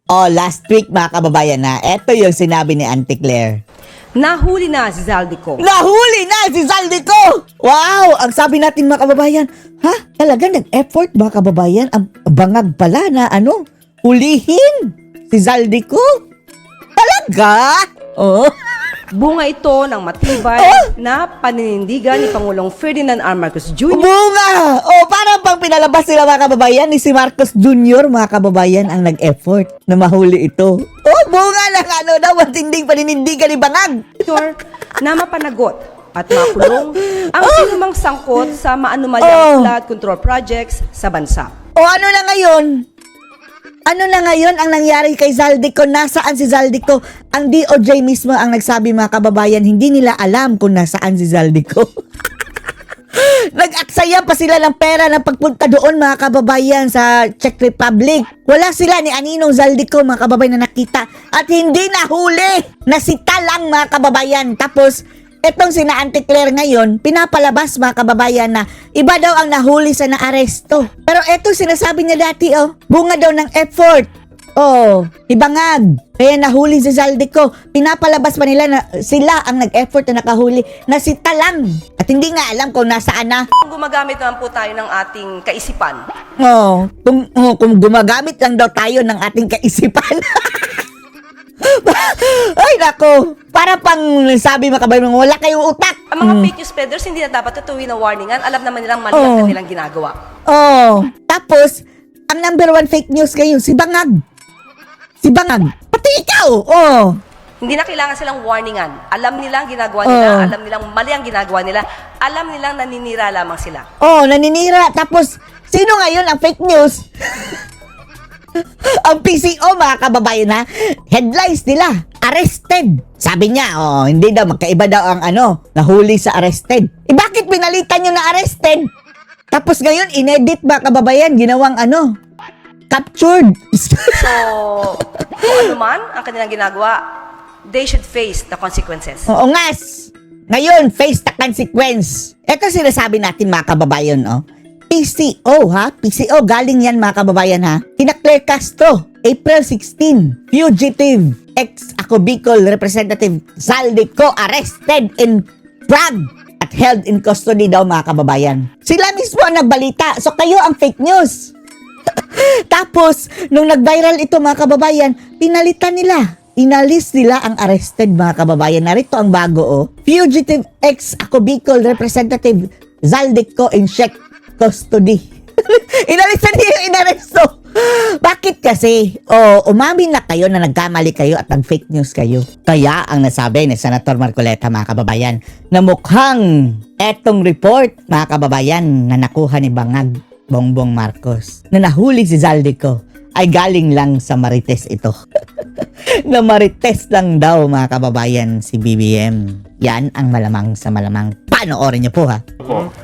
Oh, last week mga kababayan na, eto yung sinabi ni Auntie Claire. Nahuli na si Zaldico. Nahuli na si Zaldico! Wow! Ang sabi natin mga kababayan, ha? Talaga nag-effort mga kababayan? Ang bangag pala na hulihin si Zaldico? Talaga? Oh. Bunga ito ng matibay na paninindigan ni Pangulong Ferdinand R. Marcos Jr. Bunga! Oh, parang pang pinalabas nila mga kababayan ni si Marcos Jr. mga kababayan ang nag-effort na mahuli ito. Oh, bunga ng daw matinding paninindigan ni Bangag. Na mapanagot at makulong ang sinumang sangkot sa maanumalyang flood control projects sa bansa. O ano na ngayon? Ano na ngayon ang nangyari kay Zaldico? Nasaan si Zaldico? Ang DOJ mismo ang nagsabi mga kababayan, hindi nila alam kung nasaan si Zaldico. Nag-aksaya pa sila ng pera ng pagpunta doon mga kababayan sa Czech Republic. Wala sila ni Aninong Zaldico mga kababayan na nakita at hindi nahuli. Nasita lang mga kababayan. Tapos etong sina Auntie Claire ngayon, pinapalabas mga kababayan na iba daw ang nahuli sa naaresto. Pero etong sinasabi niya dati, bunga daw ng effort. Ibangag. Kaya nahuli si Zaldico. Pinapalabas pa nila na sila ang nag-effort na nakahuli. Nasita lang. At hindi nga alam kung nasaan na. Gumagamit naman po tayo ng ating kaisipan. Kung gumagamit lang daw tayo ng ating kaisipan. Ay, nako. Para pang sabi mga kabayan, wala kayong utak. Ang mga fake news spreaders hindi na dapat tutuwin ng warningan. Alam naman nilang mali ang kanilang ginagawa. Tapos, ang number one fake news ngayon, si Bangag. Si Bangag. Pati ikaw. Hindi na kailangan silang warningan. Alam nilang ginagawa nila. Alam nilang mali ang ginagawa nila. Alam nilang naninira lamang sila. Naninira. Tapos, sino ngayon ang fake news? Ang PCO mga kababayan na headlines nila, arrested. Sabi niya, hindi daw, magkaiba daw ang nahuli sa arrested. Bakit pinalitan nyo na arrested? Tapos ngayon, inedit mga kababayan, ginawang captured. So, kung ano man ang kanilang ginagawa, they should face the consequences. Oo ngas. Ngayon, face the consequence. Ito sinasabi natin mga kababayan, PCO ha? PCO, galing yan mga kababayan ha? Kina Claire Castro, April 16, fugitive ex-Ako Bicol Representative Zaldico arrested in Prague at held in custody daw mga kababayan. Sila mismo ang nagbalita, so kayo ang fake news. Tapos, nung nag-viral ito mga kababayan, pinalitan nila. Inalis nila ang arrested mga kababayan. Narito ang bago fugitive ex-Ako Bicol Representative Zaldico in Czech custody. Inalisan niya yung inaresto. Bakit kasi? Umamin na kayo na nagkamali kayo at nag-fake news kayo. Kaya ang nasabi ni Senator Marcoleta mga kababayan na mukhang etong report mga kababayan na nakuha ni Bangag Bongbong Marcos na nahuli si Zaldico ay galing lang sa Marites ito. Na Marites lang daw mga kababayan si BBM. Yan ang malamang sa malamang. Panoorin niyo po ha.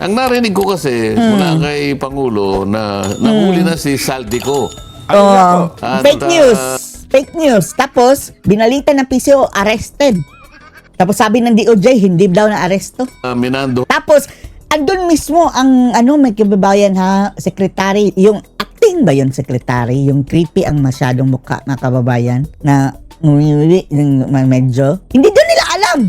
Ang narinig ko kasi mula kay Pangulo na nahuli na si Zaldico. Fake news. Fake news. Tapos, binalitan ng PCO, arrested. Tapos sabi ng DOJ, hindi daw na aresto. Minando. Tapos, andun mismo ang may kababayan ha, secretary, yung acting ba yun secretary? Yung creepy ang masyadong mukha na kababayan na medyo. Hindi doon nila alam.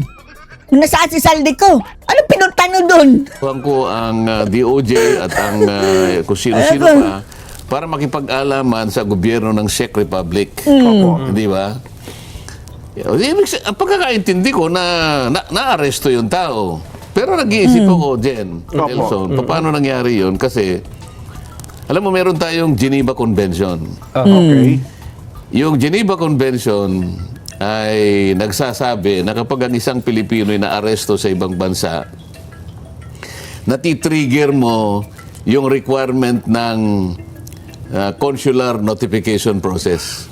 Kung nasaan si Zaldico, anong pinunta nyo dun? Tuwang ko ang DOJ at ang kung sino-sino pa para makipag-alaman sa gobyerno ng Czech Republic. Di ba? Ang pagkakaintindi ko na-aresto yung tao. Pero nag-iisip ako, Jen, Nelson, paano nangyari yun? Kasi, alam mo, meron tayong Geneva Convention. Okay. Yung Geneva Convention ay nagsasabi na kapag ang isang Pilipino ay naaresto sa ibang bansa, natitrigger mo yung requirement ng consular notification process.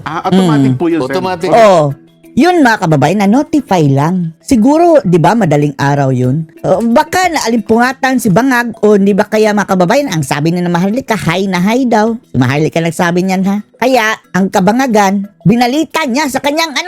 Automatic po yun, sir. Automatic. Yun mga kababayan, na-notify lang. Siguro, di ba, madaling araw yun. Baka naalimpungatan si Bangag o di ba kaya mga kababayan, ang sabi ni na Maharlika, hi na hi daw. Si Maharlika nagsabi niyan ha. Kaya, ang kabangagan, binalita niya sa kanyang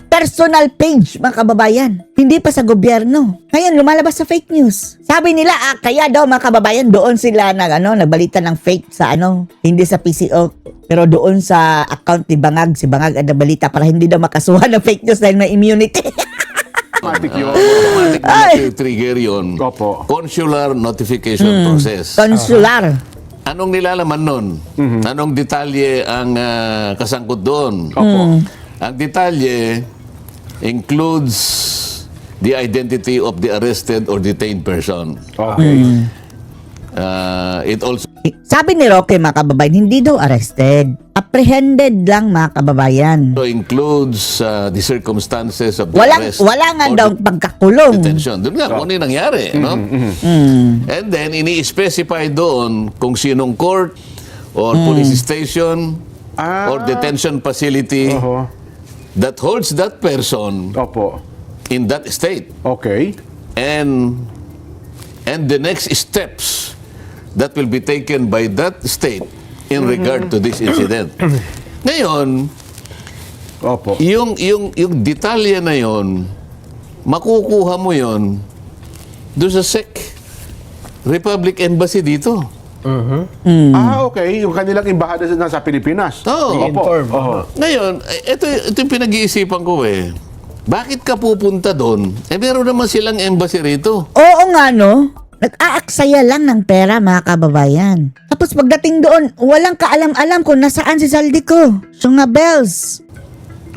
personal page mga kababayan. Hindi pa sa gobyerno. Ngayon, lumalabas sa fake news. Sabi nila, kaya daw mga kababayan, doon sila nagbalita ng fake sa hindi sa PCO Pero doon sa account ni Bangag, si Bangag ang nabalita para hindi daw makasuhan ng fake news dahil may immunity. Automatic yun. Automatic na Ay! trigger yun. Opo. Consular notification process. Consular. Anong nilalaman nun? Anong detalye ang kasangkot doon? Opo. Ang detalye includes the identity of the arrested or detained person. Okay. It also Sabi ni Roque, mga kababayan, hindi daw arrested. Apprehended lang, mga kababayan. includes the circumstances of the arrest. Wala nga or daw the pagkakulong. detention. Doon nga, kung ano yung nangyari. No? And then, ini-specify doon kung sinong court or police station or detention facility Oho. that holds that person Opo. in that state. Okay. And the next steps that will be taken by that state in regard to this incident. Ngayon, Opo. yung detalye na yon, makukuha mo yon doon sa SEC Republic Embassy dito. Okay. Yung kanilang embahada sa Pilipinas. Oo. Opo. Oho. Ngayon, ito yung pinag-iisipan ko eh. Bakit ka pupunta doon? Meron naman silang embassy rito. Oo nga, no? Nag-aaksaya lang ng pera, mga kababayan. Tapos pagdating doon, walang kaalam-alam kung nasaan si Saldico. Syunga bells.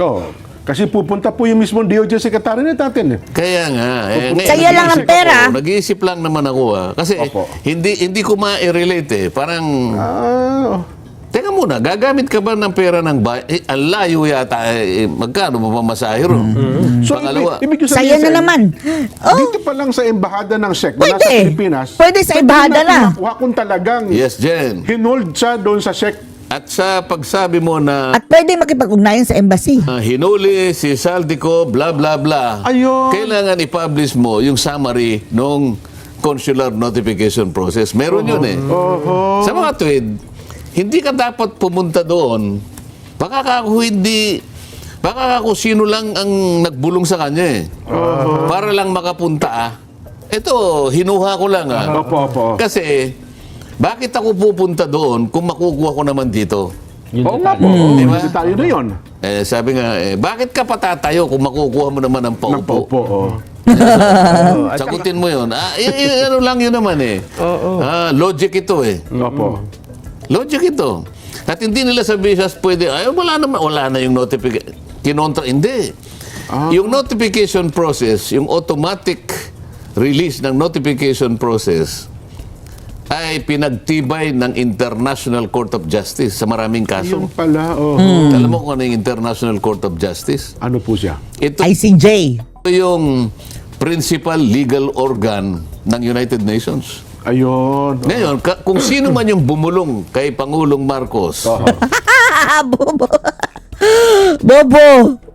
Oh. Kasi pupunta po yung mismong DOJ secretary natin eh. Kaya nga. Ngayon, Saya lang ang nag-iisip pera. ako, Nag-iisip lang naman ako Kasi Opo. hindi ko ma-relate eh. Parang, teka muna, gagamit ka ba ng pera ng bayan? Ang layo yata. Magkano mapamasahe ron? So, Pangalawa, ibig ko Saya sabihin, na sir, naman. Oh, Dito pa lang sa embahada ng SEC na Pwede. nasa Pilipinas. Pwede sa embahada na. Makuha kung talagang yes, Jen. hinold siya doon sa SEC. At sa pagsabi mo na at pwede makipag-ugnayan sa embassy. hinuli si Saldico, bla bla bla. Ayun. Kailangan i-publish mo yung summary nung consular notification process. Meron yun eh. Oho. Sa mga tweet, hindi ka dapat pumunta doon. Baka ako sino lang ang nagbulong sa kanya eh. Para lang makapunta. Ito, hinuha ko lang Opo, opo. Kasi, bakit ako pupunta doon kung makukuha ko naman dito? Oo nga po. Diba? Tayo na yun. Sabi nga, bakit ka patatayo kung makukuha mo naman ng Ng paupo? paupo. Oh. Sagutin mo yun. Ano lang yun naman eh. Logic ito eh. Opo. Logic ito. At hindi nila sabi siya pwede, wala na yung notification. Kinontra, hindi. Yung notification process, yung automatic release ng notification process, ay pinagtibay ng International Court of Justice sa maraming kaso. Yung pala. Oh. Alam mo kung ano yung International Court of Justice? Ano po siya? Ito ICJ. yung principal legal organ ng United Nations. Ayun. Ngayon, kung sino man yung bumulong kay Pangulong Marcos, Bobo. Bobo.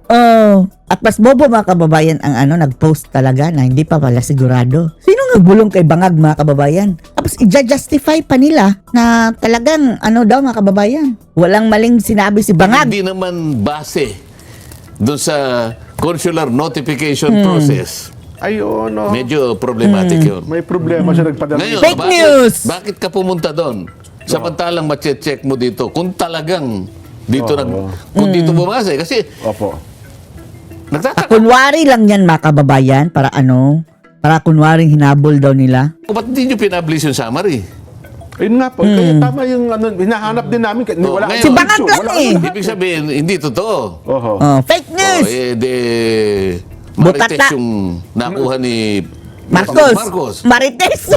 Oh. At mas bobo, mga kababayan, ang nag-post talaga na hindi pa pala sigurado. Sino nagbulong kay Bangag, mga kababayan? Tapos i-justify pa nila na talagang daw, mga kababayan. Walang maling sinabi si Bangag. hindi naman base doon sa consular notification process. Ayun. Oh. Medyo problematic yun. May problema siya nagpadala. Ngayon, Fake news! Bakit ka pumunta doon? Samantalang mache-check mo dito kung talagang dito kung dito bumase. Kasi Opo. nagtataka Kunwari lang yan, mga kababayan, para kunwaring hinabol daw nila. ko, ba't hindi nyo pinablis yung summary? Ayun nga po. Kaya tama yung hinahanap din namin. Wala ngayon, Si Bangag issue, lang wala eh. Ibig sabihin, hindi totoo. Oho. Fake news! Marites Butata. yung nakuha ni Marcos. Marites.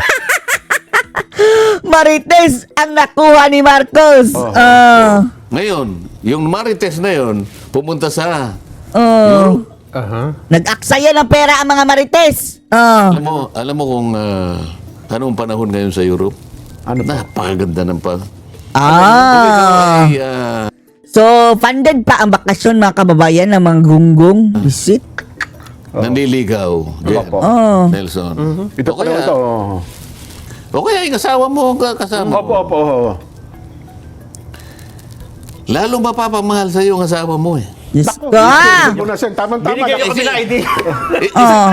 Marites ang nakuha ni Marcos. Ngayon, yung Marites na yon pumunta sa Oh. Europe. Nag-aksaya ng pera ang mga Marites. Alam mo kung anong panahon ngayon sa Europe? Ano po? Napakaganda ng pa. Ah. Ay, So, funded pa ang bakasyon, mga kababayan, ng mga gunggong visit. nanliligaw. Jen, Opo. Oh. Nelson. Ito O pala kaya- ito. O kaya yung asawa mo kasama. Opo, opo. Lalo mapapamahal sa iyo ang asawa mo eh. Diyos ko. Ah! Ito na, Sen. Tama-tama. Binigyan niyo kami ng idea. Oh.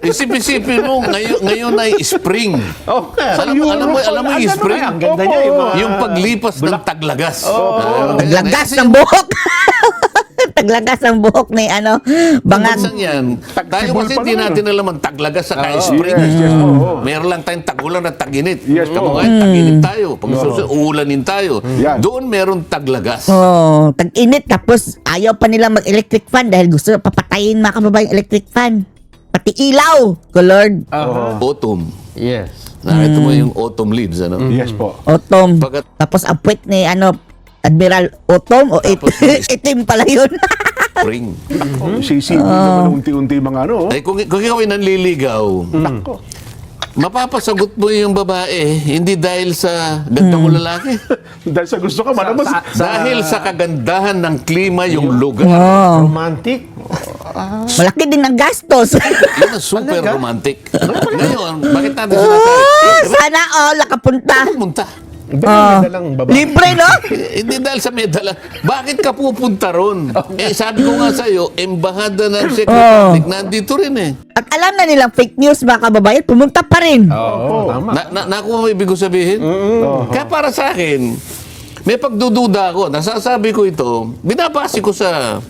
Isip-isipin mo, ngayon ay spring. Oh, Alam mo yung spring? Ang ganda niya, Yung paglipas ng taglagas. Taglagas ng buhok. Taglagas ng buhok ni bangag. Minsan yan. Tayo Tagsibol kasi pa hindi naman, natin alam ang taglagas sa spring. yes, oo. Meron lang tayong tagulan at taginit. Yes, Kamo oo. ngayon, taginit tayo. Pag susunod, uulanin tayo. Yan. Doon meron taglagas. Oh, tag-init tapos ayaw pa nila mag-electric fan dahil gusto papatayin mga kababayan electric fan. Pati ilaw, ko Lord. Autumn. Yes. Nakita mo yung autumn leaves, ano? Yes po. Autumn. Pagkat- Tapos ang puwet ni Admiral Autumn o Tapos itim pala yun. Spring. Sisipin naman unti-unti mga ano. Ay, kung ikaw ay nanliligaw, Nako. mapapasagot mo yung babae, hindi dahil sa ganda mo lalaki. Dahil sa gusto ka, manamas. Dahil sa kagandahan ng klima yung lugar. Oh, Romantic. malaki din ang gastos. Yun ang super romantic. Ngayon, bakit natin sinasabi? Sana all nakapunta. Pumunta. May dalang babae. Libre, no? Hindi dahil sa medala. Bakit ka pupunta ron? Sabi ko nga sa'yo, embahada ng Czech Republic, nandito rin eh. At alam na nilang fake news mga kababayan, pumunta pa rin. Oo, tama. Nakuha mo ibig ko sabihin? Kaya para sa akin, may pagdududa ako. Nasasabi ko ito, binabase ko sa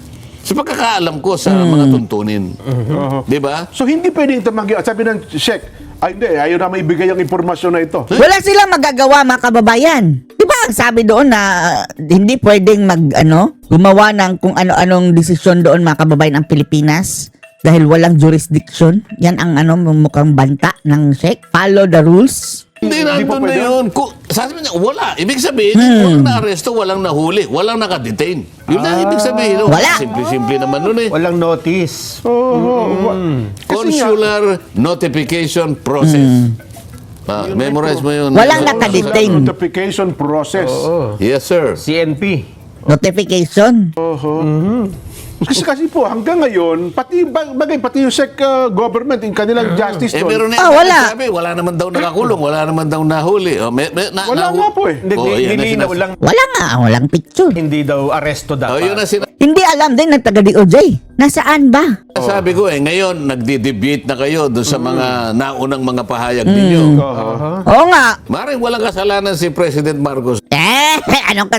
pagkakaalam ko sa mga tuntunin. Di ba? So hindi pwedeng tumanggi. Sabi ng Sheikh, ay hindi, ayaw na maibigay ang impormasyon na ito. Wala silang magagawa mga kababayan. Di ba ang sabi doon na hindi pwedeng gumawa ng kung ano-anong desisyon doon mga kababayan ang Pilipinas dahil walang jurisdiction. Yan ang mukhang banta ng Sheikh. Follow the rules. Hindi pa nandun na pwede. yun. Sabi niya, wala. Ibig sabihin, walang na-aresto, walang nahuli, walang nakadetain. Yun lang ibig sabihin. Wala. Simple-simple naman nun eh. Walang notice. Consular notification process. Memorize mo yun. Walang Sa- nakadetain. Notification process. Yes, sir. CNP. Notification. Kasi po, hanggang ngayon, pati yung SEC government, yung kanilang justice Meron na wala. Sabi, wala naman daw nakakulong, wala naman daw nahuli. Wala nga po eh. Hindi, yan na nilinaw sinas- lang. Wala nga, walang picture. Hindi daw aresto Yun dapat. na sinasabi. Hindi alam din ng taga DOJ. Nasaan ba? Sabi ko ngayon, nagdi-debate na kayo doon sa mga naunang mga pahayag ninyo. Oo nga. Maring walang kasalanan si President Marcos. Anong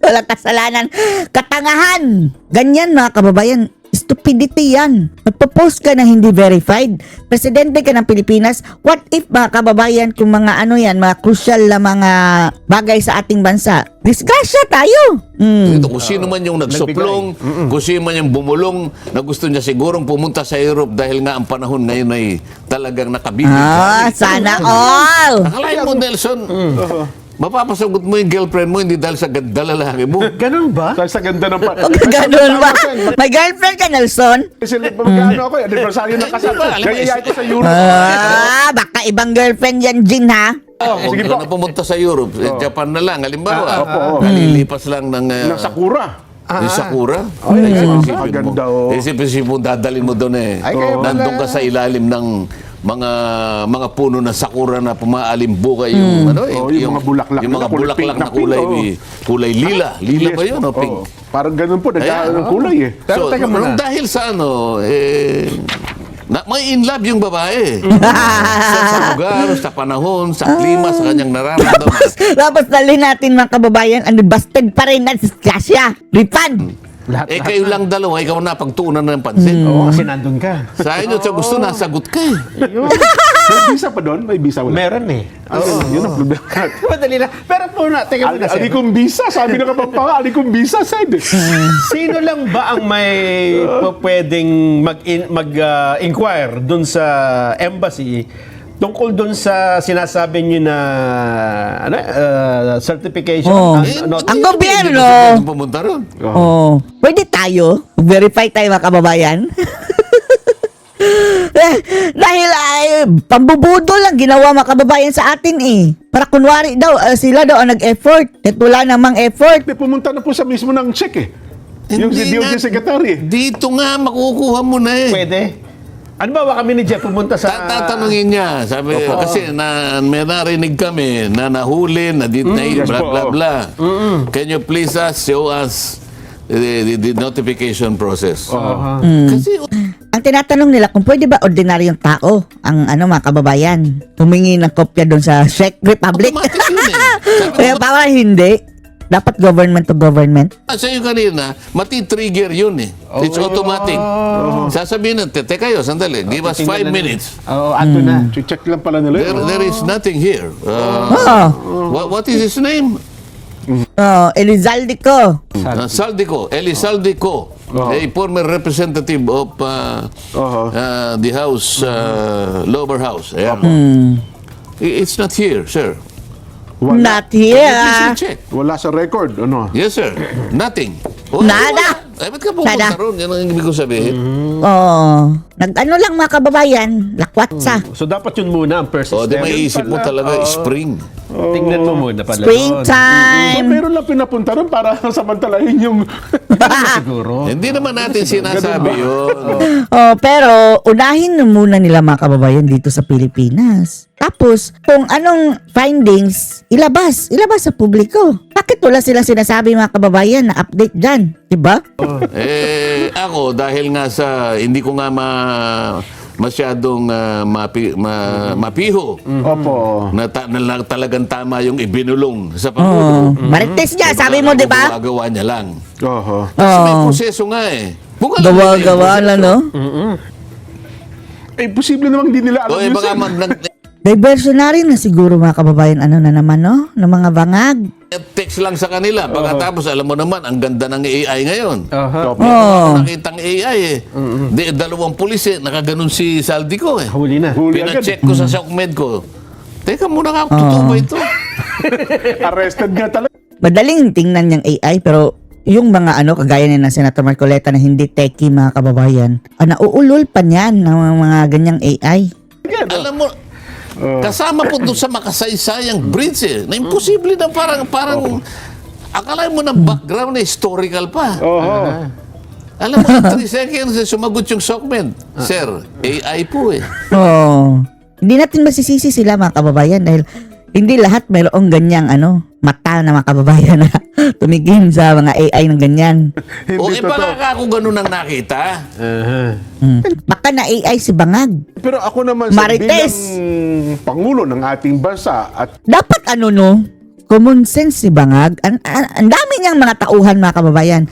walang kasalanan? Katangahan! Ganyan mga kababayan. Stupidity yan. Magpo-post ka na hindi verified. Presidente ka ng Pilipinas. What if mga kababayan kung mga mga crucial na mga bagay sa ating bansa? Disgrasya tayo. Ito, kung sino man yung nagsuplong, kung sino man yung bumulong, na gusto niya sigurong pumunta sa Europe dahil nga ang panahon ngayon ay talagang nakabibig. Sana all. Akalain mo, Nelson, mapapasagot mo yung girlfriend mo hindi dahil sa ganda lalaki mo. Ganun ba? Dahil sa ganda ng Ganun ba? May girlfriend ka, Nelson? Kasi magkano ako, anniversary ng kasal. Alam mo, Kaya ko sa Europe. Baka ibang girlfriend yan, Jin, ha? Huwag sige ka po. na pumunta sa Europe. Japan na lang. Halimbawa, opo. kalilipas lang ng Ng Sakura. yung Sakura. Maganda, oh. Isip-isip mo, dadalhin mo doon eh. Ay, kaya pala- Nandun ka sa ilalim ng mga puno ng sakura na pumaalimbuka yung yung mga bulaklak yung mga na kulay bulaklak pink na na kulay pink, kulay lila lila Yes ba yun po, o pink oo. Parang ganun po, nagkaan ng kulay eh. Pero teka muna. dahil sa may in love yung babae sa lugar, sa panahon, sa klima, sa kanyang nararamdaman. Tapos dali natin mga kababayan, busted pa rin na disgrasya. Refund. Kayo lang dalawa, ikaw na pagtuunan ng pansin. Oo, kasi nandun ka. Sa inyo, sa gusto, nasagot ka eh. May visa pa doon? May visa wala? Meron eh. Yun ang problema. Madali lang. Pero po na, teka muna, Ali sir. kong visa, sabi ng kapapanga, ali kong visa, said. Sino lang ba ang may pwedeng mag-inquire dun sa embassy tungkol dun sa sinasabi niyo na certification? Oh. Not- Ang gobyerno. Hindi pumunta ron. Oh. Pwede tayo. Verify tayo mga kababayan. Dahil pambubudo lang ginawa mga kababayan sa atin eh. Para kunwari daw, sila daw ang nag-effort. At wala namang effort. Hindi, pumunta na po sa mismo ng check eh. Yung si Hindi DOJ nga. Secretary. Dito nga, makukuha mo na eh. Pwede. Ano ba kami ni Jeff pumunta sa... Tatanungin niya, sabi, kasi may narinig kami na nahuli, na detained, Yes blah, po, blah, oh. blah. Can you please show us the notification process? Kasi Ang ang tinatanong nila kung pwede ba ordinaryong tao ang mga kababayan humingi ng kopya doon sa Czech Republic. Automatic yun eh. Sabi Kaya ko, parang hindi. Dapat government to government. sa'yo kanina, mati-trigger yun eh. It's automatic. Sasabihin na, teka kayo, sandali, give us 5 minutes. Oo, ato na. Check lang pala nila. There is nothing here. What is his name? Elizalde Saldico, Eli Saldico, a former representative of the House, Lower House. Ayan. It's not here, sir. Not here. Please check. Wala sa record, ano? Yes, sir. Nothing. Nada. Ay, ba't ka pupunta Nada. ron? Yan ang ibig ko sabihin. Nag-ano lang mga kababayan, lakwatsa. So dapat yun muna ang first O, di step. may isip mo talaga, spring. Tingnan mo muna pala. Springtime. Meron lang pinapunta ron para samantalahin yung... Siguro. Hindi naman natin sinasabi yun. Pero unahin na muna nila mga kababayan dito sa Pilipinas. Tapos, kung anong findings, ilabas sa publiko. Bakit wala sila sinasabi mga kababayan na update dyan? Diba? Ako, dahil nga sa, hindi ko nga masyadong mapiho Opo. na talagang tama yung ibinulong sa Pangulo. Marites niya, sabi mo, di ba? Gagawa niya lang. Oho. Kasi may proseso nga eh. Kung alam mo Gawa-gawa yung lang, no? Posible namang hindi nila alam proseso, yun, baka sir. Diversionary na siguro mga kababayan, na naman, no? Ng mga bangag. text lang sa kanila. Pagkatapos, alam mo naman, ang ganda ng AI ngayon. Opo. Nakitang AI eh. Dalawang pulis eh. Nakaganon si Saldico eh. Huli na. Huli agad. Pina-check ko sa SOCMED ko. Teka muna ka, totoo ba ito? Arrested nga talaga. Madaling tingnan yung AI, pero yung mga kagaya ni na Senator Marcoleta na hindi techie mga kababayan, nauulol pa niyan ng mga ganyang AI. Alam mo, kasama po doon sa makasaysayang bridge eh. Na imposible na parang akala mo na background na historical pa. Oho. Alam mo, in 3 seconds sumagot yung SOCMED. Sir, AI po eh. Hindi natin masisisi sila mga kababayan dahil hindi lahat mayroong ganyang mata na mga kababayan na tumigin sa mga AI ng ganyan. O Hindi baka totoo. ako ganun ang nakita. Baka na AI si Bangag. Pero ako naman sa Marites. bilang Pangulo ng ating bansa at Dapat common sense si Bangag. Ang dami niyang mga tauhan mga kababayan.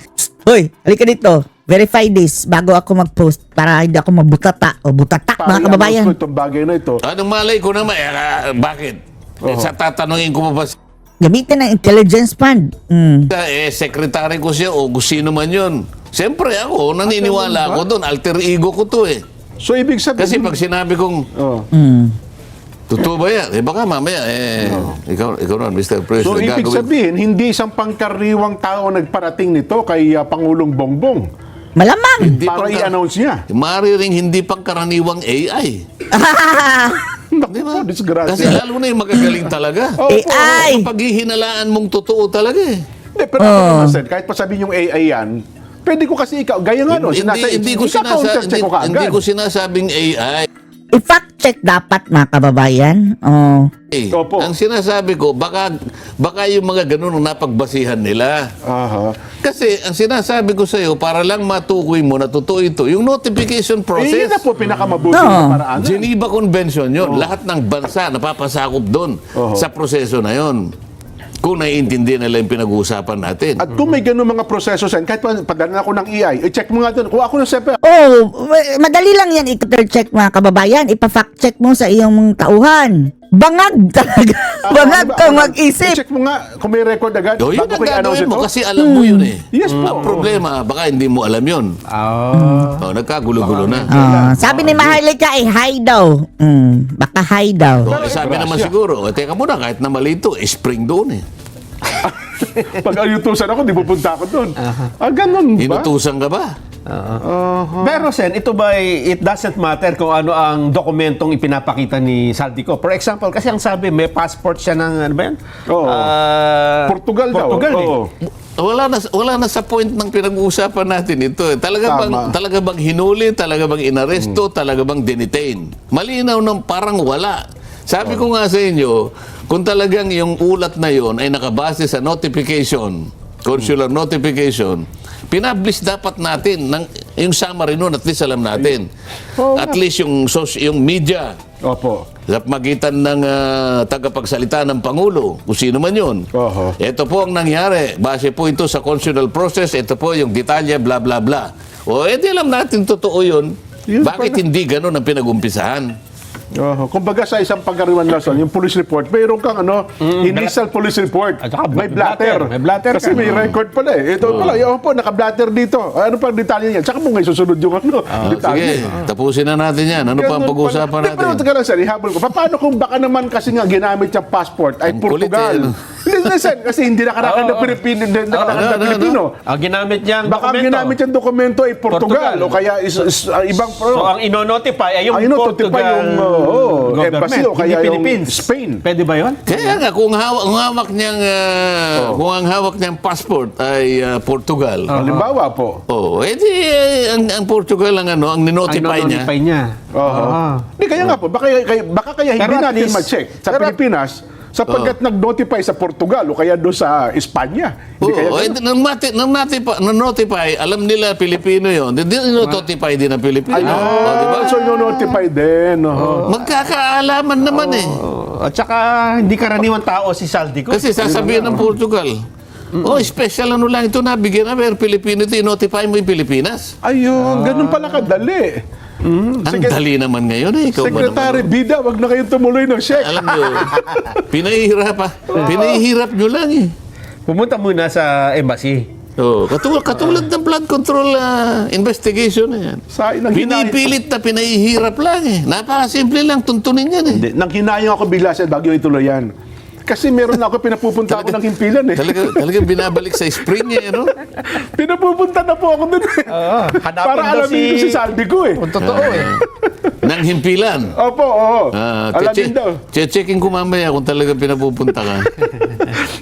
Hoy, halika dito. Verify this bago ako mag-post para hindi ako mabutata o butata mga kababayan. ko itong bagay na ito. Anong malay ko naman, bakit? Sa tatanungin ko pa ba Gamitin ng intelligence fund. secretary ko siya o sino man yun. Siyempre ako, naniniwala ako doon. Alter ego ko to eh. So ibig sabihin... Kasi pag sinabi kong, Oh. totoo ba yan? Baka mamaya, ikaw na, Mr. President. So ibig sabihin, hindi isang pangkaraniwang tao nagparating nito kay Pangulong Bongbong Malamang. Hindi para i-announce niya. Mariring hindi pang karaniwang AI. Di ba? Disgrasya. Kasi lalo na yung magagaling talaga. AI. Paghihinalaan mong totoo talaga eh. Hindi, pero ako naman, sir, kahit pa sabihin yung AI yan, pwede ko kasi gaya nga no, Hindi ko sinasabing AI. I-fact check dapat mga kababayan. Opo. Ang sinasabi ko, baka yung mga ganun ang napagbasihan nila. Aha. Kasi ang sinasabi ko sa iyo, para lang matukoy mo na totoo ito, yung notification Yun process. na po pinakamabuti na paraan. Geneva Convention yun. Lahat ng bansa napapasakop doon sa proseso na yun. Kung naiintindihan nila yung pinag-uusapan natin. At kung may ganun mga proseso sen, kahit padala ako ng AI, i-check mo nga doon. Kung ako ng sepe, Madali lang yan i-check mga kababayan. Ipa-fact check mo sa iyong tauhan. Bangag talaga. Bangag kang mag-isip. I-check mo nga kung may record agad. O yun bago ang ko i-announce gagawin mo ito. kasi alam mo yun eh. Yes po. Ang problema, baka hindi mo alam yun. Nagkagulo-gulo na. Sabi ni Maharlika high daw. Baka high daw. Sabi naman siguro, teka muna, kahit na mali ito, spring doon eh. Pag ayutusan ako, di pupunta ako doon. Ganun ba? Inutusan ka ba? Pero Sen, ito ba it doesn't matter kung ano ang dokumentong ipinapakita ni Saldico. For example, kasi ang sabi, may passport siya ng, ano ba yan? Oo. Portugal daw. Portugal eh. Oo. Wala na sa point ng pinag-uusapan natin ito. Tama. Talaga bang hinuli, talaga bang inaresto, talaga bang detain? Malinaw ng parang wala. Sabi ko nga sa inyo, kung talagang yung ulat na yon ay nakabase sa notification, consular notification, pinablish dapat natin. Yung summary nun, at least alam natin. Oo At nga. least yung media, Opo. sa magitan ng tagapagsalita ng Pangulo, kung sino man yun. Oho. Ito po ang nangyari. Base po ito sa constitutional process. Ito po yung detalye, bla bla bla. O, edi alam natin totoo yun. Yun Bakit pala. hindi ganun ang pinag-umpisahan? Kumbaga sa isang pagkariwan lesson, yung police report, mayroon kang initial police report. At saka May blatter. may blatter Kasi ka. may record pala eh. Ito pala, yun po, naka-blatter dito. Ano pa ang detalye niyan? Tsaka mo ngayon susunod yung detalye. Sige, tapusin na natin yan. Ano pa ang Ganun pag-uusapan pala. natin? Pero teka lang, sir, ihabol ko. Paano kung baka naman kasi nga ginamit yung passport ay Ang kulit Portugal? eh, ano? Listen, kasi hindi nakarakan ng Pilipino. Hindi nakarakan ng Pilipino. Ang ginamit niyang Baka ang dokumento. ginamit yung dokumento ay Portugal. O kaya ibang So, ang ino-notify ay yung Ang ino-notify Portugal yung, embassy o kaya hindi yung Philippines. Spain. Pwede ba yun? Kaya nga, kung hawak niyang, kung ang hawak niyang passport ay Portugal, Halimbawa po. edi ang Portugal ang ang ninotify niya. Ang niya. Oo. Hindi, kaya nga po, baka kaya hindi Pero at natin least- ma-check sa Pilipinas sapagkat nag-notify sa Portugal o kaya doon sa Espanya. Hindi kaya Oo, nang notify, alam nila Pilipino yun. Hindi notify din ang Pilipino. O, di ba? So, no-notify din. Oo. Magkakaalaman naman eh. At saka, hindi karaniwang tao si Saldico. Kasi sasabihin ng Portugal, special ano lang ito nabigyan na, pero Pilipino ito, notify mo yung Pilipinas. Ayun, ganun pala kadali. Ang dali naman ngayon eh. Ikaw ba Secretary naman? Bida, wag na kayong tumuloy ng check. Alam nyo, pinahihirap nyo lang eh. Pumunta muna sa embassy. Katulad ng flood control investigation na yan. Sa nang Pinipilit na pinahihirap lang eh. Napakasimple lang, tuntunin yan eh. Hindi, nang hinayang ako bigla sa bagyo ituloy yan. Kasi meron ako pinapupunta ako ng himpilan eh. Talagang binabalik sa spring eh, no? Pinapupunta na po ako dun eh. Hanapin Para daw alamin ko si Saldi ko eh. Kung totoo eh. Nang himpilan. Opo, oo. Alamin daw. Checking ko mamaya kung talagang pinapupunta ka.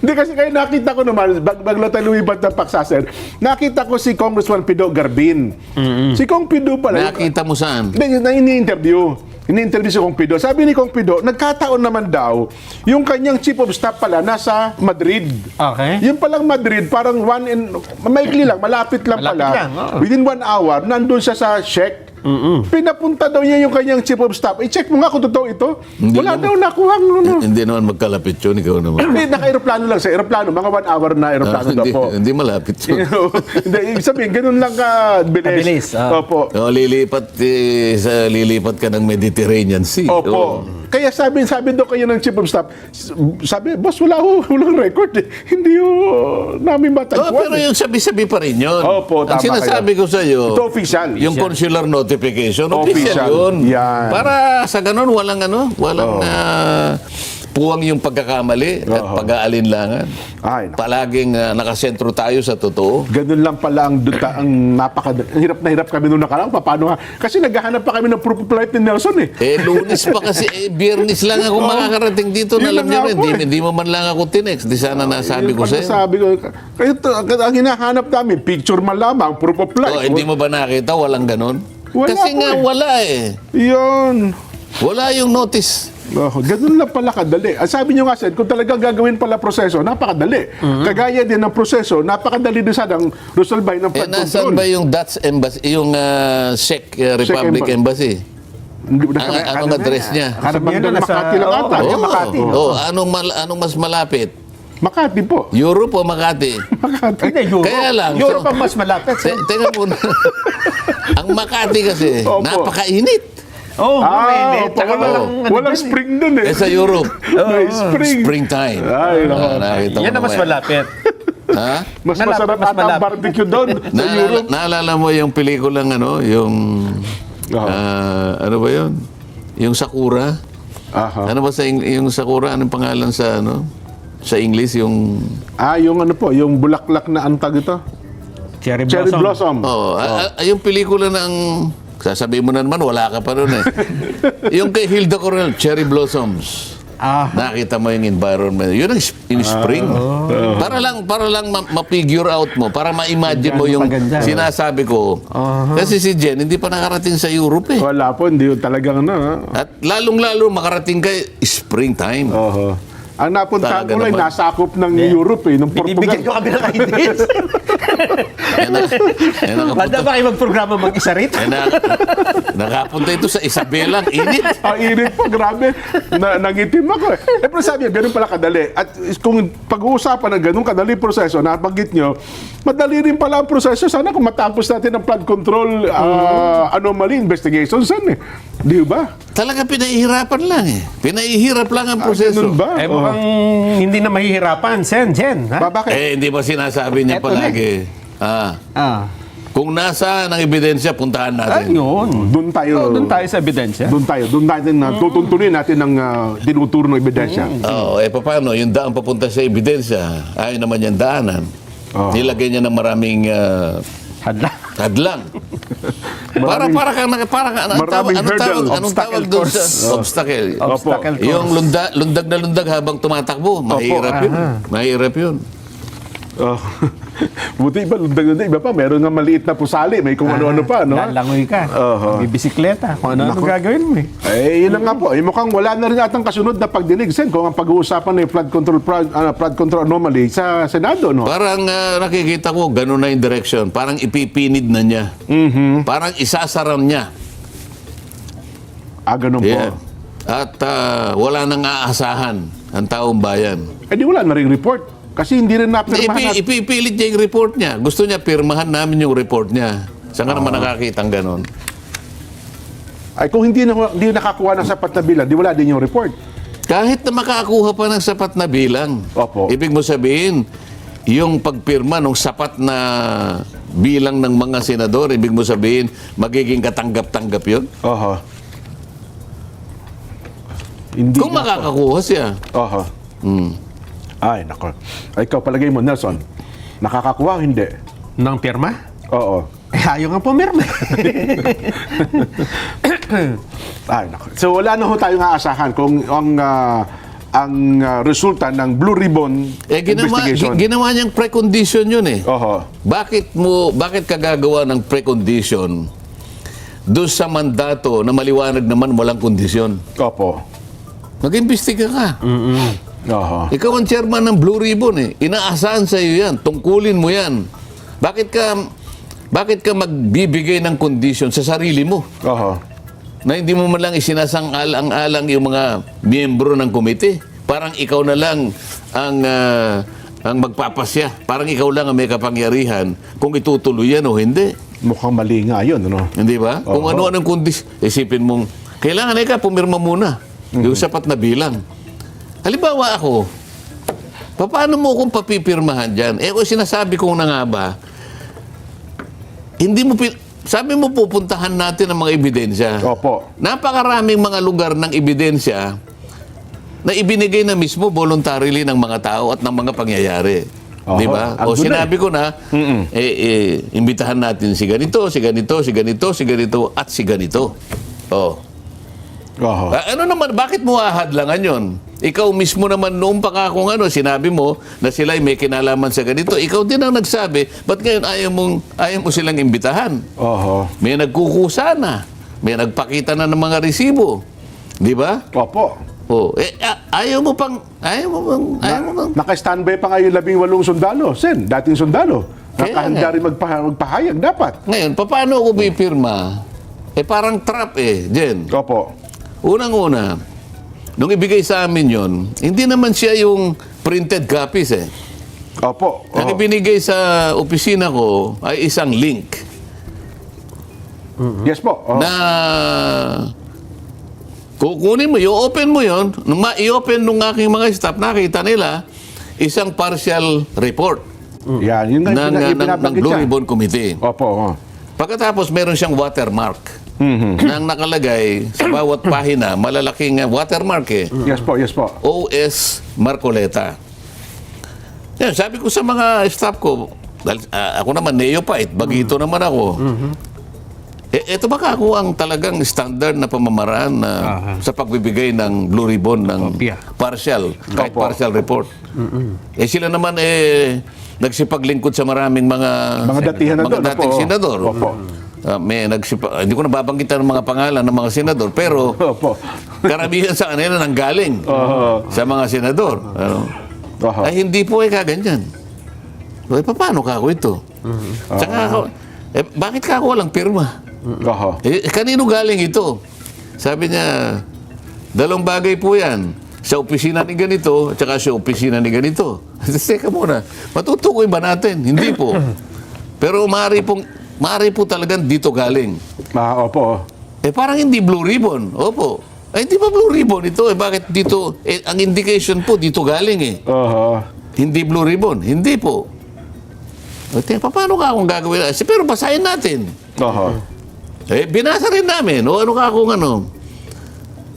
Hindi kasi kayo nakita ko naman, bagla tayo lumipat ng Paksasen, nakita ko si Congressman Pido Garbin. Si Kong Pido pala. Nakita mo saan? Hindi, ini-interview. Ini-interview si Kong Pido. Sabi ni Kong Pido, nagkataon naman daw, yung kanyang chief of staff pala nasa Madrid. Okay. Yung palang Madrid, parang maikli lang, malapit lang Malapit pala. lang, oo. Within 1 hour, nandun siya sa Czech. Pinapunta daw niya yung kanyang chief of staff. I-check mo nga kung totoo ito. Hindi Wala naman. daw nakuha. Hindi naman magkalapit yun, ikaw naman. Hindi, naka-aeroplano lang sa aeroplano. Mga 1 hour na aeroplano daw po. Hindi malapit yun. Hindi, ibig sabihin, ganun lang bilis. Kabilis, Opo. Lilipat ka ng Mediterranean Sea. Opo. Oo. Kaya sabi daw kayo ng chief of staff, sabi, boss, walang record eh. Hindi namin matagpuan. Pero yung sabi-sabi pa rin yun. Opo, Ang tama sinasabi ko sa iyo, Ito official. yung consular notification, Official. official yun. Yan. Para sa ganun, walang puwang yung pagkakamali at pag-aalinlangan. Ay, naku. Palaging nakasentro tayo sa totoo. Ganun lang pala ang hirap na hirap kami nung nakaraan. Paano nga? Kasi naghahanap pa kami ng proof of flight ni Nelson eh. Lunes pa kasi, biyernes lang ako makakarating dito. Yun Alam lang niyo nga rin, po eh. hindi mo man lang ako tinext. Di sana nasabi ko sa'yo. Sabi ko, ito, ang hinahanap namin, picture man lamang, proof of flight. Hindi mo ba nakita? Walang ganun? Wala Kasi po nga eh. wala eh. Yun. Wala yung notice. Ganun lang pala kadali. Ang sabi nyo nga, Sen, kung talagang gagawin pala proseso, napakadali. Kagaya din ng proseso, napakadali din sanang resolve ng flood Nasaan control. ba yung Dutch Embassy, yung Czech Republic Embassy? Anong address niya? Sa Karamihan Bandang na nasa- Makati lang ata. Oo. Makati. Anong mas malapit? Makati po. Europe o Makati? Makati. Hindi, Europe. Kaya lang, Europe ang mas malapit. Tingnan mo na. Ang Makati kasi, Opo. napakainit. Oh, mainit. opo, Tsaka walang spring dun eh. Eh sa Europe, May spring. springtime. Ay, nako. Nakita ko Yan ang mas mamaya. malapit. Ha? Mas Malapit, masarap mas ata ang malapit. barbecue doon sa Europe. Naalala mo yung pelikulang yung ano ba yun? Yung Sakura? Aha. Ano ba yung Sakura? Anong pangalan sa sa English? Yung Yung ano po, yung bulaklak na antag ito. Cherry Cherry blossom. yung pelikula ng sasabihin mo na naman, wala ka pa ron eh. Yung kay Hilda Coronel, Cherry Blossoms. Nakita mo yung environment. Yun ang in spring. Para lang ma-figure out mo, para ma-imagine mo yung Maganda. sinasabi ko. Kasi si Jen, hindi pa nakarating sa Europe eh. Wala po, hindi yun talagang ano. At lalong-lalo makarating kay springtime. Oho. Ang napuntahan Talaga ko lang, naman. nasakop ng Europe ng Binibigyan nyo Portugal. kami ng ideas. Banda ba kayo magprograma mag-isa rito? Nakapunta ito sa Isabela, ang init. Ang init pa, grabe. Nangitim ako eh. Pero sabi niya, ganun pala kadali. At kung pag-uusapan ng ganun kadali proseso, nabanggit nyo, madali rin pala ang proseso. Sana kung matapos natin ang flood control anomaly investigation, saan eh? Di ba? Talaga pinahihirapan lang eh. Pinahihirap lang ang proseso. Ganun ba? Eh mukhang hindi na mahihirapan, Jen. Ha? Bakit? Eh, hindi ba sinasabi niya Eto na palagi? Kung nasa ng ebidensya, puntahan natin. Ayun. Doon tayo. Doon tayo sa ebidensya. Doon tayo. Doon natin tutuntunin natin ang tinuturo ng ebidensya. Oo, paano? Yung daan papunta sa ebidensya, ayaw naman yung daanan. Oo. Nilagay niya ng maraming Hadla. hadlang. Para anong Maraming hurdle, anong tawag doon sa obstacle? Obstacle course. Yung lundag na lundag habang tumatakbo, mahirap yun. Mahirap yun. Oh. Buti iba, lundag-lundag, iba pa. Meron nga maliit na pusali. May kung ano-ano pa, no? Lalangoy ka. Oho. May bisikleta. Kung ano-ano gagawin mo eh. Eh, yun na nga po. Eh, mukhang wala na rin atang kasunod na pagdinig, Sen, kung ang pag-uusapan ng flood control anomaly sa Senado, no? Parang nakikita ko, gano'n na yung direction. Parang ipipinid na niya. Parang isasaram niya. Ganun Yeah. po. At wala nang aasahan ang taong bayan. Eh, di wala na rin report. Kasi hindi rin napirmahan natin. Ipipilit niya yung report niya. Gusto niya, pirmahan namin yung report niya. Saan ka naman nakakita ang gano'n? Ay, kung hindi nakakuha ng sapat na bilang, di wala din yung report. Kahit na makakuha pa ng sapat na bilang. Opo. Ibig mo sabihin, yung pagpirma ng sapat na bilang ng mga senador, ibig mo sabihin, magiging katanggap-tanggap yun? Oho. Hindi Kung nga po. makakakuha siya. Oho. Ay, nako. Ay, ikaw palagay mo, Nelson. Nakakakuha o hindi? Nang pirma? Oo. Eh, ayaw nga pumirma. Ay, nako. So, wala na ho tayong aasahan kung ang resulta ng Blue Ribbon investigation. Ginawa niyang precondition yun eh. Oho. Bakit ka gagawa ng precondition doon sa mandato na maliwanag naman walang kondisyon? Opo. Mag-imbestiga ka. Oho. Ikaw ang chairman ng Blue Ribbon eh. Inaasahan sa iyo yan. Tungkulin mo yan. Bakit ka magbibigay ng kondisyon sa sarili mo? Oho. Na hindi mo man lang isinasang-alang-alang yung mga miyembro ng komite. Parang ikaw na lang ang magpapasya. Parang ikaw lang ang may kapangyarihan kung itutuloy yan o hindi. Mukhang mali nga yun, ano? Hindi ba? Kung Oho. ano-anong kondisyon, isipin mong, kailangan ka, pumirma muna. Yung sapat na bilang. Halimbawa ako, paano mo kung papipirmahan dyan? Eh, kung sinasabi ko na nga ba, sabi mo pupuntahan natin ang mga ebidensya. Opo. Napakaraming mga lugar ng ebidensya na ibinigay na mismo voluntarily ng mga tao at ng mga pangyayari. Oho, Di ba? O andun sinabi ko na, imbitahan natin si ganito, si ganito, si ganito, si ganito, at si ganito. Oh. Oho. Ano naman, bakit mo ahadlangan yon? Ikaw mismo naman noong pa ka kung sinabi mo na sila ay may kinalaman sa ganito. Ikaw din ang nagsabi, ba't ngayon ayaw mo silang imbitahan? Oho. May nagkukusa na. May nagpakita na ng mga resibo. Di ba? Opo. Oh, ayaw mo bang... Naka-standby pa nga yung 18 sundalo. Sen, dating sundalo. Kaya Nakahanda nga. rin magpahayag dapat. Ngayon, paano ako pipirma? Parang trap Jen. Opo. Unang-una, nung ibigay sa amin yon, hindi naman siya yung printed copies Opo. Ang ibinigay sa opisina ko ay isang link Yes po. Oh. na kukunin mo, i-open mo yon, nung i-open nung aking mga staff, nakita nila isang partial report Yan, yun nga ng pinabanggit Blue siya. Ribbon Committee. Opo. Oh. Pagkatapos, meron siyang watermark nang nakalagay sa bawat pahina, malalaking watermark Yes po, yes po. O.S. Marcoleta. Yan, sabi ko sa mga staff ko, dahil, ako naman neophyte, bagito naman ako. Ito baka ako ang talagang standard na pamamaraan na sa pagbibigay ng Blue Ribbon ng Kopya. partial, kahit Opo. partial report. Sila naman nagsipaglingkod sa maraming mga Mga datihan na doon. dating Opo. senador. Opo. hindi ko nababanggitan ng mga pangalan ng mga senador, pero Opo. karamihan sa kanila nanggaling sa mga senador. Ano? Oho. Ay, hindi po kaganyan. Eh, paano ka ako ito? Tsaka ako, bakit ka ako walang pirma? Oho. Kanino galing ito? Sabi niya, 2 bagay po yan. Sa opisina ni ganito, at saka sa opisina ni ganito. Teka muna, matutukoy ba natin? Hindi po. Pero maaari po talagang dito galing. Opo. Eh parang hindi Blue Ribbon. Opo. Ay, hindi ba Blue Ribbon ito? Eh bakit dito? Eh, ang indication po, dito galing eh. Oho. Hindi Blue Ribbon. Hindi po. O, teka, paano ka akong gagawin? Pero basahin natin. Oho. Eh, binasa rin namin. O ano ka akong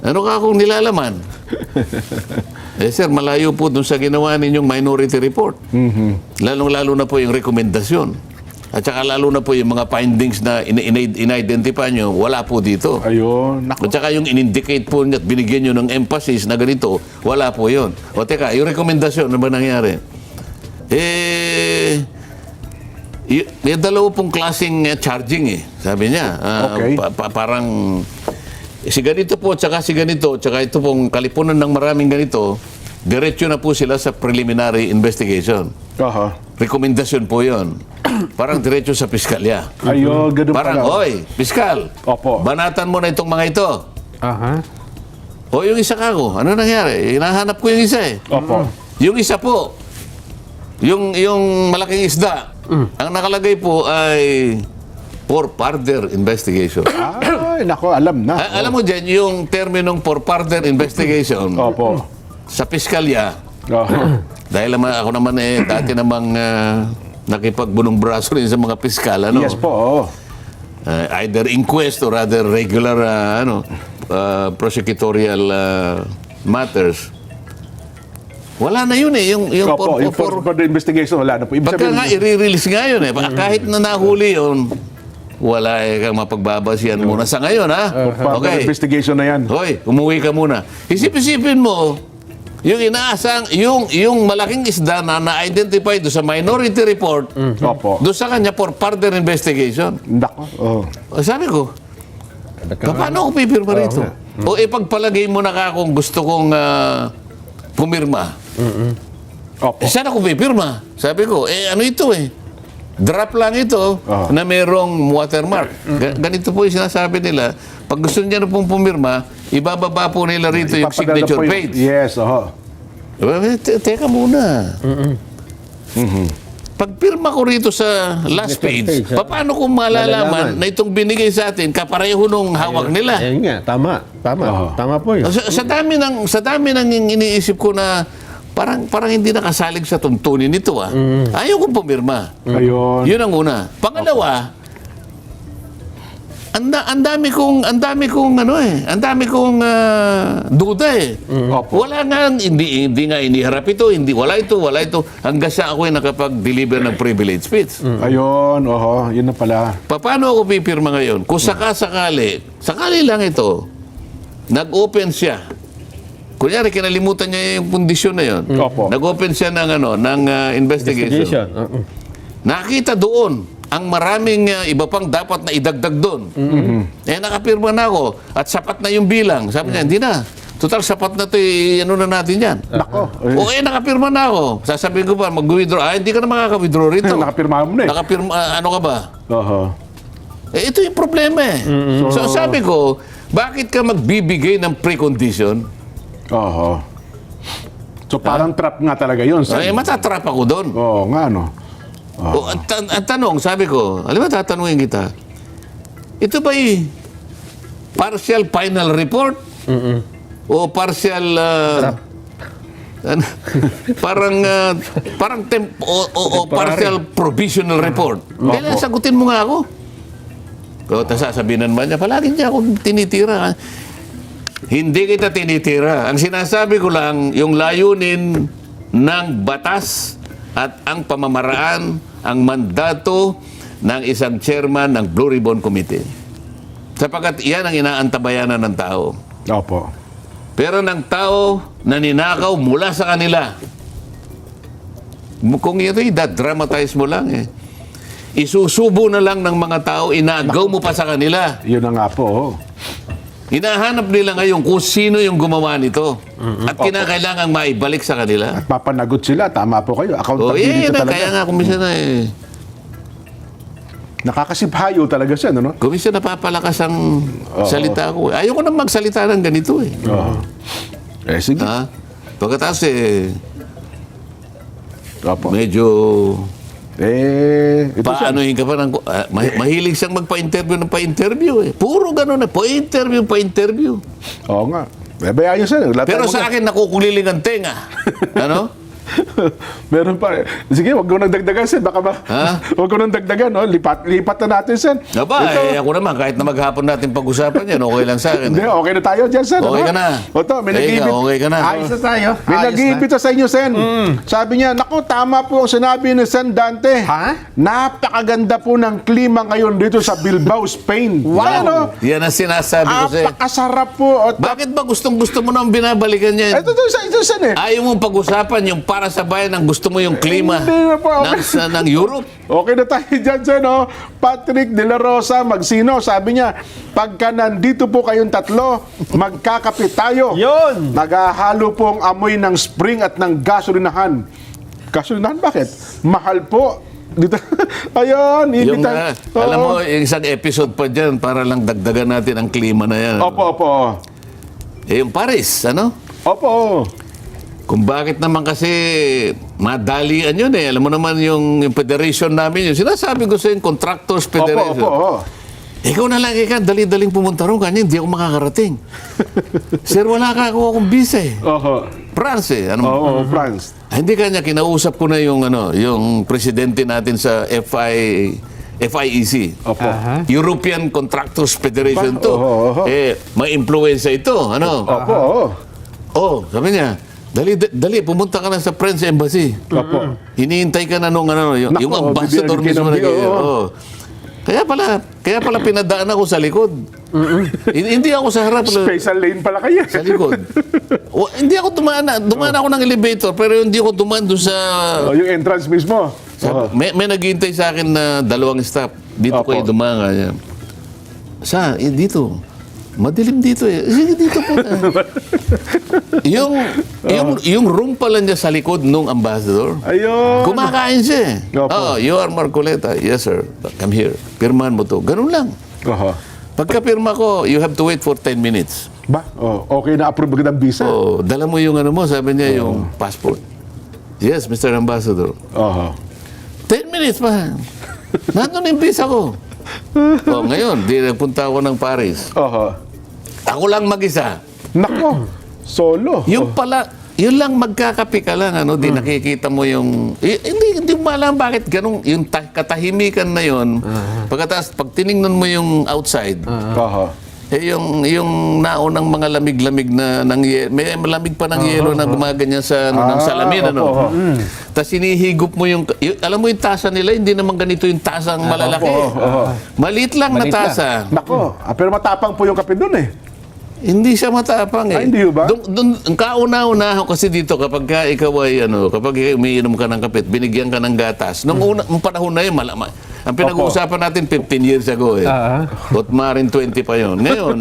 Ano ka akong nilalaman? Sir, malayo po dun sa ginawa ninyong minority report. Lalong-lalo na po yung rekomendasyon. At saka lalo na po yung mga findings na in-identify nyo, wala po dito. Ayun. Nako. At saka yung in-indicate po niya at binigyan nyo ng emphasis na ganito, wala po yun. O teka, yung rekomendasyon, ano ba nangyari? May 2 pong klaseng charging eh. Sabi niya. Okay. Parang si ganito po, tsaka si ganito, tsaka ito pong kalipunan ng maraming ganito, diretso na po sila sa preliminary investigation. Oho. Rekomendasyon po yun. Parang diretso sa piskalya. Ayun, ganun Parang, pala. oy, piskal, Opo. banatan mo na itong mga ito. Aha. O yung isa kako, ano nangyari? Hinahanap ko yung isa eh. Opo. Yung isa po, yung malaking isda, ang nakalagay po ay for further investigation. Ay, nako, alam na. Alam mo dyan, yung terminong for further investigation Opo. sa piskalya, Oho. dahil naman ako naman dati namang nakipagbunong braso rin sa mga piskal, ano? Yes po, oo. Either inquest or rather regular prosecutorial matters. Wala na yun eh. Yung Opo, yung for the investigation, wala na po. Ibig Pagka nga, i-release nga yun eh. Kahit na nahuli yun, wala kang mapagbabasihan muna sa ngayon, ha? Further investigation na yan. Hoy, umuwi ka muna. Isip-isipin mo, yung inaasang, yung malaking isda na na-identify doon sa minority report, Opo. doon sa kanya for further investigation. Nako. Oh. Sabi ko, paano ako pipirma rito? O ipagpalagay mo na ka kung gusto kong pumirma. Opo. Saan ako pipirma? Sabi ko, ano ito eh? Drop lang ito na merong watermark. Ganito po yung sinasabi nila. Pag gusto niya na pong pumirma, ibababa po nila rito yung Ipapadala signature po yung- page. Yes, oho. Teka muna. Pag pirma ko rito sa last page, paano kung malalaman na itong binigay sa atin kapareho nung hawak nila? Ayun nga, tama. Oo. Tama po yun. Sa dami ng iniisip ko na parang hindi nakasalig sa tuntunin nito ah. Ayaw kong pumirma. Ayun. Yun ang una. Pangalawa, ang dami kong duda eh. Opo. Wala nga, hindi nga iniharap ito, wala ito. Hanggang sa ako ay nakapag-deliver ng privilege speech. Ayun, oho. Yun na pala. Paano ako pipirma ngayon? Kung sakali lang ito, nag-open siya. Kunyari, kinalimutan niya yung kondisyon na yun. Opo. Nag-open siya ng investigation. Nakita doon ang maraming iba pang dapat na idagdag doon. Nakapirma na ako at sapat na yung bilang. Sabi niya, hindi na. Total, sapat na ito, ano na natin yan. Nako. Nakapirma na ako. Sasabihin ko ba, mag-withdraw? Hindi ka na makaka-withdraw rito. Nakapirma mo na eh. Nakapirma, ano ka ba? Oho. Ito yung problema eh. So sabi ko, bakit ka magbibigay ng precondition? Oho. So parang trap nga talaga yun. Matatrap ako doon. Oo nga, no. Ang tanong, sabi ko, alam mo, tatanungin kita, ito ba'y partial final report? O partial, partial provisional report? Kailan sagutin mo nga ako? Tapos sasabihin naman niya, palagi niya akong tinitira. Hindi kita tinitira. Ang sinasabi ko lang, yung layunin ng batas at ang pamamaraan, ang mandato ng isang chairman ng Blue Ribbon Committee. Sapagkat iyan ang inaantabayanan ng tao. Opo. Pero ng tao na ninakaw mula sa kanila. Kung ito'y dramatize mo lang eh. isusubo na lang ng mga tao, inagaw mo pa sa kanila. Yun na nga po. Hinahanap nila ngayon kung sino yung gumawa nito. At kinakailangan maibalik sa kanila. Papanagot sila, tama po kayo. O, Accountability talaga. kaya nga kumisa na Nakakasiphayo talaga siya, no? kumisa napapalakas ang salita ko. Ayoko nang magsalita ng ganito eh. Sige. Ha? Pagkatapos Opo. medyo Ito siya. paanohin ka pa ng... mahilig siyang magpa-interview ng pa-interview eh. Puro gano'n na, pa-interview. Oo nga. Bayaan siya. Pero sa akin, nakukuliling ang tenga. Ano? Meron pa. Sige, wag ko nang dagdagan, Sen. Baka ba? Ha? Wag ko nang dagdagan, no? Lipat na natin, Sen. Aba, ako naman, kahit na maghapon natin pag-usapan yan, okay lang sa akin. Hindi, okay na tayo dyan, Sen. Okay ano? ka na. Oto, may nag-iibit. Okay ka na. Ayos na tayo. May Ayos nag-iibit sa inyo, Sen. Sabi niya, naku, tama po ang sinabi ni Sen Dante. Ha? Napakaganda po ng klima ngayon dito sa Bilbao, Spain. Ano? Yan ang sinasabi ko sa'yo. Napakasarap po. At Bakit ba gustong-gusto mo nang binabalikan yan? ito, Sen, eh. Ayaw mong pag-usapan yung para sa bayan ang gusto mo yung klima Hindi na po, okay. ng Europe. Okay na tayo dyan, Sen, no? Patrick De La Rosa Magsino, sabi niya, pagka nandito po kayong tatlo, magkakape tayo. Yun! Naghahalo po ang amoy ng spring at ng gasolinahan. Gasolinahan, bakit? Mahal po. Dito. Ayun, Yung, ibitan. alam mo, yung isang episode pa dyan para lang dagdagan natin ang klima na yan. Opo. Yung Paris, ano? Opo. Kung bakit naman kasi madalian yun eh. Alam mo naman yung federation namin yun. Sinasabi ko sa yung Contractors Federation. Opo. Ikaw na lang ka, dali-daling pumunta ron. Kanya hindi ako makakarating. Sir, wala ka ako akong visa eh. Oho. France eh. Ano? Oo, France. Hindi kanya, kinausap ko na yung, yung presidente natin sa FIEC. Opo. European Contractors Federation to. Oo. May influensya ito. Ano? Opo. Oh, sabi niya, dali, pumunta ka na sa French Embassy. Opo. Hinihintay ka na nung yung Naku, ambassador bibigyan mismo. ng Oh. Kaya pala pinadaan ako sa likod. Hindi ako sa harap. Special lane pala kayo. Sa likod. Hindi ako dumaan ako ng elevator, pero hindi ako dumaan doon sa... Yung entrance mismo. May naghihintay sa akin na 2 stop. Dito Opo. ko dumanga. Dito. Madilim dito eh. Sige, dito po na. yung room pala niya sa likod nung ambassador. Ayun. Kumakain siya eh. Opo. Oh, you are Marcoleta. Yes, sir. Come here. Pirmahan mo to. Ganun lang. Oho. Pagka-pirma ko, you have to wait for 10 minutes. Ba? Okay na approve agad ang visa. Oh, dala mo yung sabi niya, yung passport. Yes, Mr. Ambassador. Oho. 10 minutes pa. Nandun yung visa ko. Oh, ngayon, nagpunta ako ng Paris. Oho. Ako lang mag-isa. Nako. Solo. Yung pala, yun lang magkakape ka lang, di nakikita mo yung... hindi mo alam bakit ganun, yung katahimikan na yun. Pagkatapos, pag tinignan mo yung outside, Oho. yung naunang mga lamig-lamig na may malamig pa ng yelo na gumaganyan sa ng salamin opo. Tapos hinihigop mo alam mo yung tasa nila, hindi naman ganito yung tasang malalaki. Maliit lang na Maliit lang. tasa. Nako. Pero matapang po yung kape doon eh. Hindi siya matapang eh. Ay, hindi ba? Ang kauna-una kasi dito kapag ikaw ay kapag umiinom ka ng kape, binigyan ka ng gatas. Nung panahon na yun, ang pinag-uusapan natin 15 years ago eh. At maaaring 20 pa yon. Ngayon,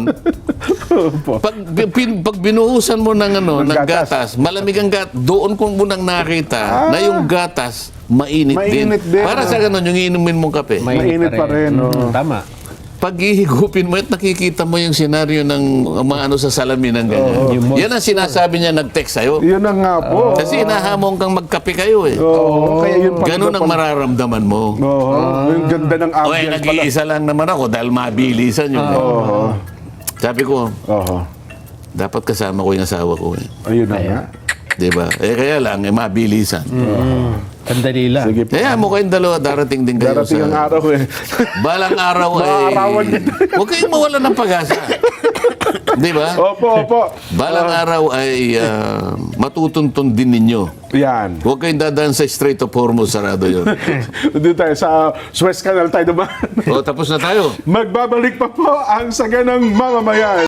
pag binuhusan mo ng gatas, malamig ang gatas, doon ko munang nakita na yung gatas mainit din. Mainit din. Para sa ganun, yung iinumin mong kape. Mainit pa rin, oh. Tama. Pag ihigupin mo at nakikita mo yung senaryo ng sa salamin ng ganyan. Yan ang sinasabi niya nag-text sa'yo. Yun na nga po. Kasi hinahamon kang magkape kayo eh. Oo. Kaya yun pala. Ganun ang mararamdaman mo. Oo. Yung ganda ng O ambience pala. nag-iisa lang naman ako dahil mabilisan yun. Oo. Sabi ko, Oho. dapat kasama ko yung asawa ko eh. Ayun na nga. Diba? Kaya lang, mabilisan. Sandali lang. Sige po. Kaya mo kayong dalawa, darating din kayo Darating ang araw eh. Balang araw ay... Maarawan din. Huwag kayong mawala ng pag-asa. Di ba? Opo. Balang araw ay matutuntun din ninyo. Yan. Huwag kayong dadaan sa Strait of Hormuz, sarado yun. Dito tayo sa Suez Canal tayo naman. O, tapos na tayo. Magbabalik pa po ang saganang mamamayan.